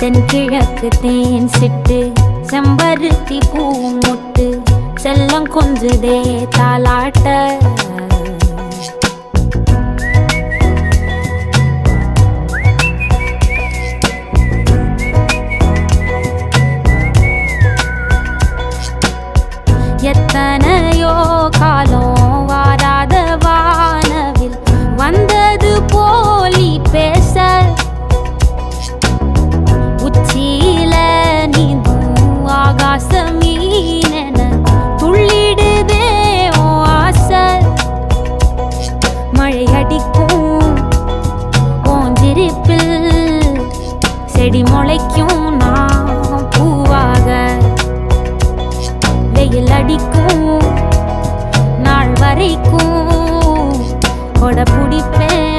தென்கிழக்கு தேன் சிட்டு செம்பருத்தி பூ முட்டு செல்லம் கொஞ்சுதே தாலாட்ட எத்தனையோ காலம் வாராத வானவில் வந்தது போலி பேச உச்சியில நீந்தும் ஆகாச மீனென துள்ளிடுதே ஓ ஆசை மழை அடிக்கும் ஓஞ்சிருப்பில் செடி முளைக்கும் நான் பூவாக வெயில் அடிக்கும் நாள் வரைக்கும் கொடை பிடிப்பேன்